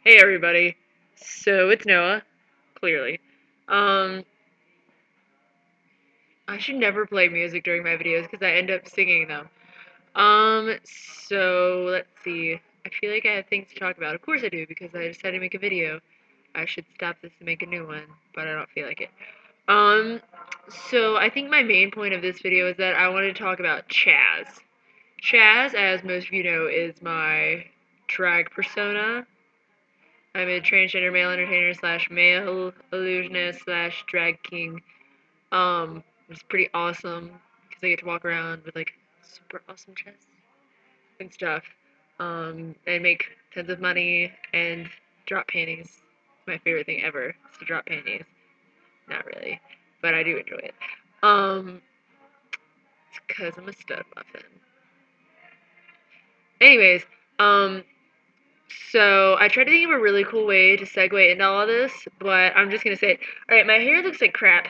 Hey everybody. So it's Noah, clearly. Um, I should never play music during my videos because I end up singing them. Um, so let's see. I feel like I have things to talk about. Of course I do because I decided to make a video. I should stop this and make a new one, but I don't feel like it. Um, so I think my main point of this video is that I wanted to talk about Chaz. Chaz, as most of you know, is my drag persona. I'm a transgender male entertainer slash male illusionist slash drag king. It's pretty awesome because I get to walk around with like super awesome chests and stuff. And make tons of money and drop panties. It's my favorite thing ever is to drop panties. Not really, but I do enjoy it. It's because I'm a stud muffin. Anyways, um, so I tried to think of a really cool way to segue into all of this, but I'm just gonna say, all right, my hair looks like crap.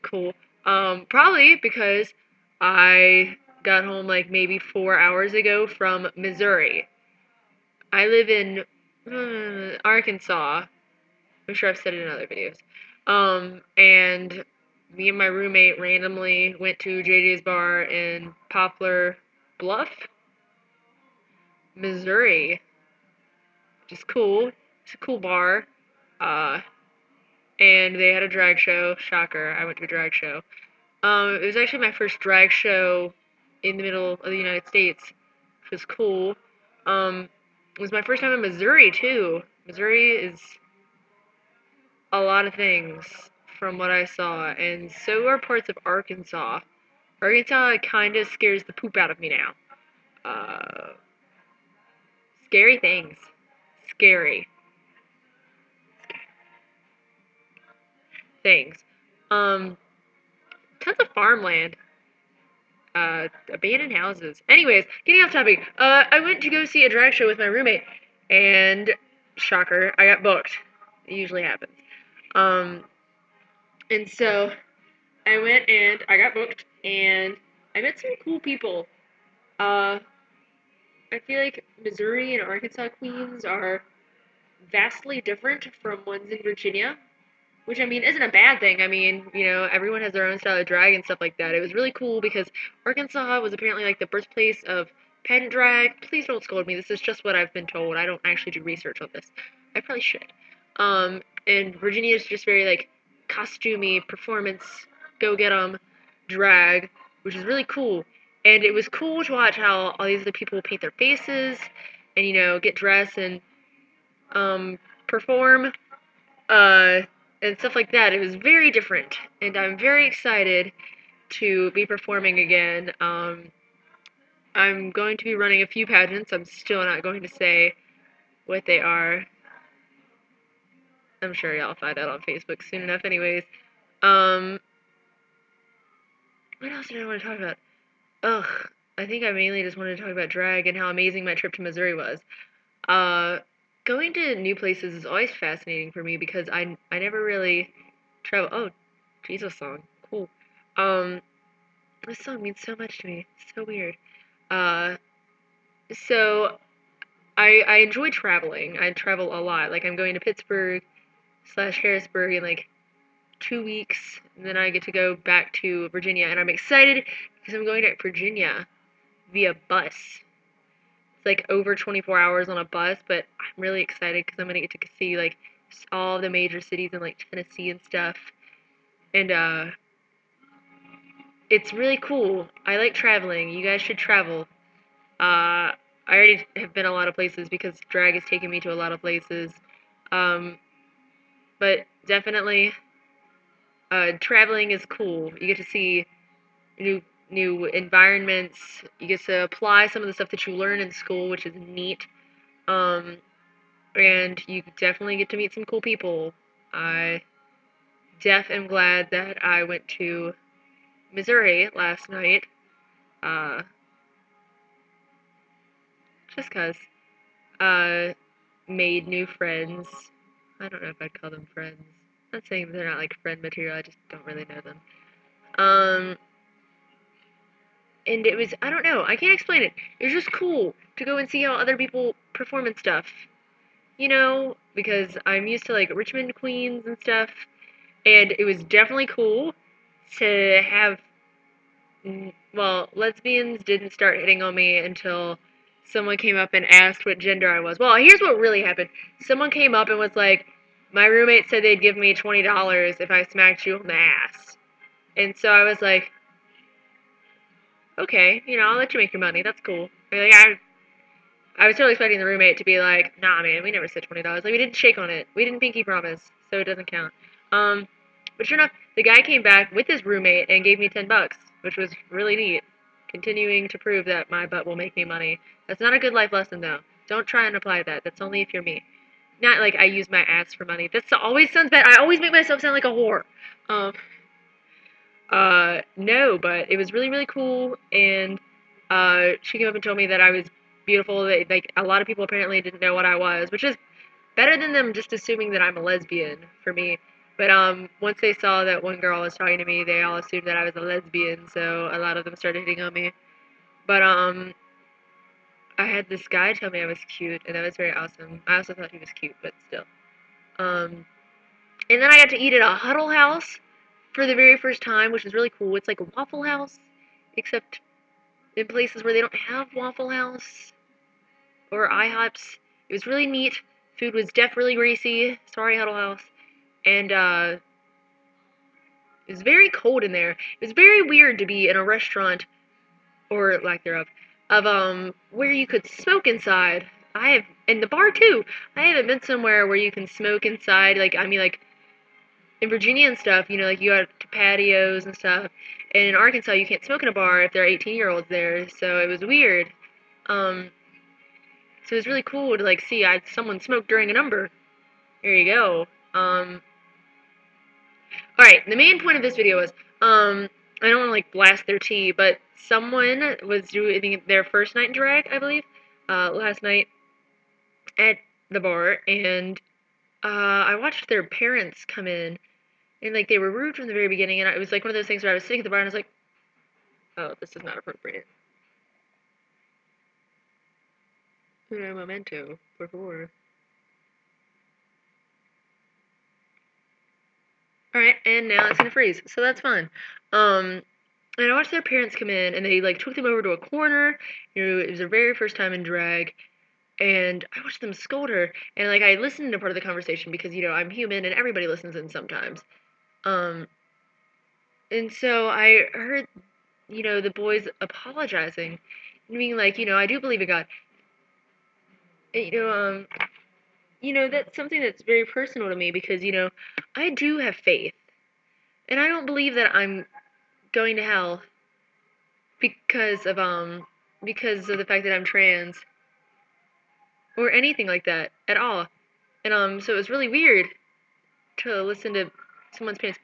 Cool. Probably because I got home like maybe 4 hours ago from Missouri. I live in Arkansas. I'm sure I've said it in other videos. And me and my roommate randomly went to JJ's bar in Poplar Bluff, Missouri, which is cool. It's a cool bar. Uh, and they had a drag show. Shocker, I went to a drag show. It was actually my first drag show in the middle of the United States, which was cool. It was my first time in Missouri too. Missouri is a lot of things from what I saw, and so are parts of Arkansas. Arkansas kind of scares the poop out of me now. Uh, Scary things. Scary things. Um, Tons of farmland. Abandoned houses. Anyways, getting off topic. I went to go see a drag show with my roommate, and shocker, I got booked. It usually happens. Um, and so I went and I got booked, and I met some cool people. Uh, I feel like Missouri and Arkansas queens are vastly different from ones in Virginia, which I mean isn't a bad thing. I mean, everyone has their own style of drag and stuff like that. It was really cool because Arkansas was apparently like the birthplace of pageant drag. Please don't scold me. This is just what I've been told. I don't actually do research on this. I probably should. And Virginia is just very like costumey performance, go get 'em, drag, which is really cool. And it was cool to watch how all these other people paint their faces and get dressed and perform uh, and stuff like that. It was very different, and I'm very excited to be performing again. I'm going to be running a few pageants. I'm still not going to say what they are. I'm sure y'all find out on Facebook soon enough, anyways. Um, what else did I want to talk about? Ugh, I think I mainly just wanted to talk about drag and how amazing my trip to Missouri was. Uh, Going to new places is always fascinating for me because I never really travel. Oh, Jesus song, cool. Um, this song means so much to me. It's so weird. Uh, so I enjoy traveling. I travel a lot. Like I'm going to Pittsburgh slash Harrisburg in like 2 weeks, and then I get to go back to Virginia, and I'm excited because I'm going to Virginia via bus. It's like over 24 hours on a bus, but I'm really excited because I'm gonna get to see like all the major cities in like Tennessee and stuff, and it's really cool. I like traveling. You guys should travel. I already have been a lot of places because drag has taken me to a lot of places. Um, but definitely, traveling is cool. You get to see new new environments. You get to apply some of the stuff that you learn in school, which is neat. Um, and you definitely get to meet some cool people. I am glad that I went to Missouri last night. Uh, just 'cause. Uh, Made new friends. I don't know if I'd call them friends. I'm not saying they're not like friend material. I just don't really know them. Um, and it was I don't know. I can't explain it. It was just cool to go and see how other people perform and stuff. because I'm used to like Richmond, Queens, and stuff, and it was definitely cool to have. Well, lesbians didn't start hitting on me until someone came up and asked what gender I was. Well, here's what really happened. Someone came up and was like, "My roommate said they'd give me $20 if I smacked you on the ass," and so I was like, "Okay, I'll let you make your money. That's cool." Like, I was totally expecting the roommate to be like, "Nah, man, we never said $20. Like, we didn't shake on it. We didn't pinky promise, so it doesn't count." Um, but sure enough, the guy came back with his roommate and gave me $10, which was really neat. Continuing to prove that my butt will make me money. That's not a good life lesson, though. Don't try and apply that. That's only if you're me. Not like I use my ass for money. That's always sounds bad. I always make myself sound like a whore. Um, no, but it was really, really cool. And she came up and told me that I was beautiful. That like a lot of people apparently didn't know what I was, which is better than them just assuming that I'm a lesbian for me. But once they saw that one girl was talking to me, they all assumed that I was a lesbian. So a lot of them started hitting on me. But I had this guy tell me I was cute, and that was very awesome. I also thought he was cute, but still. Um, and then I got to eat at a Huddle House for the very first time, which is really cool. It's like a Waffle House, except in places where they don't have Waffle House or IHOPs. It was really neat. Food was definitely greasy. Sorry, Huddle House. And it was very cold in there. It was very weird to be in a restaurant or lack thereof of where you could smoke inside. I have and the bar too. I haven't been somewhere where you can smoke inside. Like I mean, like in Virginia and stuff, like you got patios and stuff. And in Arkansas, you can't smoke in a bar if there are 18-year-olds there. So it was weird. Um, so it was really cool to like see someone smoke during a number. There you go. All right. The main point of this video was I don't want to like blast their tea, but someone was doing their first night in drag, I believe, last night at the bar, and I watched their parents come in, and like they were rude from the very beginning, and it was like one of those things where I was sitting at the bar and I was like, oh, this is not appropriate. Un momento, por favor. Alright, and now it's gonna freeze, so that's fun. And I watched their parents come in, and they like took them over to a corner. It was their very first time in drag, and I watched them scold her, and like I listened to part of the conversation because I'm human and everybody listens in sometimes. Um, and so I heard the boys apologizing, and being like, I do believe in God. And, that's something that's very personal to me because I do have faith, and I don't believe that I'm going to hell because of the fact that I'm trans or anything like that at all. And so it was really weird to listen to someone's parents.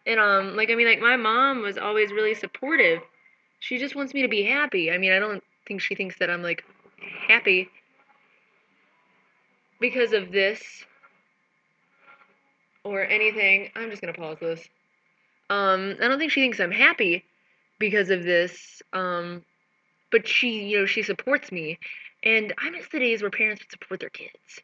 And like I mean, like my mom was always really supportive. She just wants me to be happy. I mean, I don't think she thinks that I'm like happy because of this or anything. I'm just gonna pause this. I don't think she thinks I'm happy because of this. But she supports me, and I miss the days where parents would support their kids.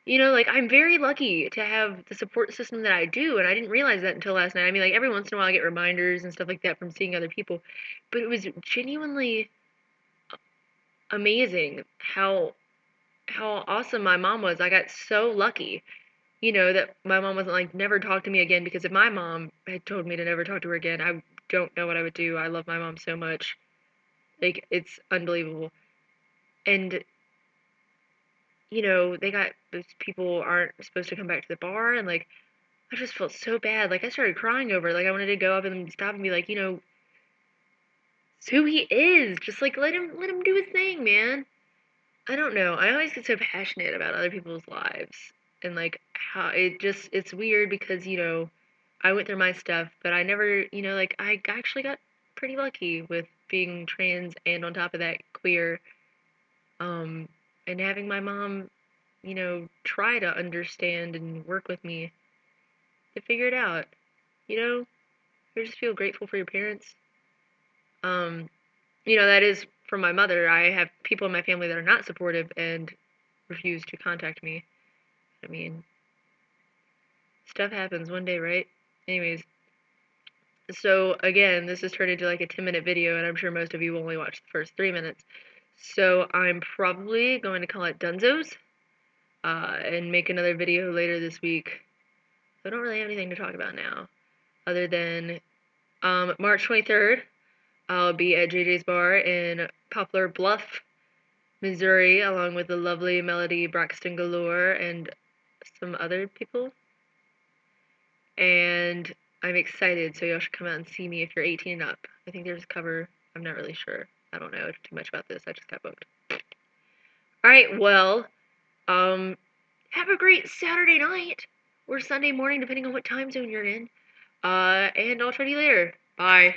Like I'm very lucky to have the support system that I do, and I didn't realize that until last night. I mean, like every once in a while I get reminders and stuff like that from seeing other people, but it was genuinely amazing how awesome my mom was. I got so lucky, that my mom wasn't like never talk to me again because if my mom had told me to never talk to her again, I don't know what I would do. I love my mom so much. Like it's unbelievable. And they got those people aren't supposed to come back to the bar and like I just felt so bad. Like I started crying over it. Like I wanted to go up and stop and be like, it's who he is. Just like let him do his thing, man. I don't know. I always get so passionate about other people's lives and like how it's weird because, I went through my stuff, but I never, like I actually got pretty lucky with being trans and on top of that queer. Um and having my mom try to understand and work with me to figure it out. You know, I just feel grateful for your parents. Um, that is from my mother. I have people in my family that are not supportive, and refused to contact me. I mean, stuff happens one day, right? Anyways, so again, this has turned into like a 10-minute video, and I'm sure most of you will only watch the first 3 minutes. So I'm probably going to call it Dunzos, and make another video later this week. I don't really have anything to talk about now, other than March 23rd, I'll be at JJ's Bar in Poplar Bluff, Missouri, along with the lovely Melody Braxton Galore and some other people. And I'm excited, so y'all should come out and see me if you're 18 and up. I think there's a cover. I'm not really sure. I don't know too much about this. I just got booked. Alright, well, have a great Saturday night or Sunday morning, depending on what time zone you're in. And I'll try to you later. Bye.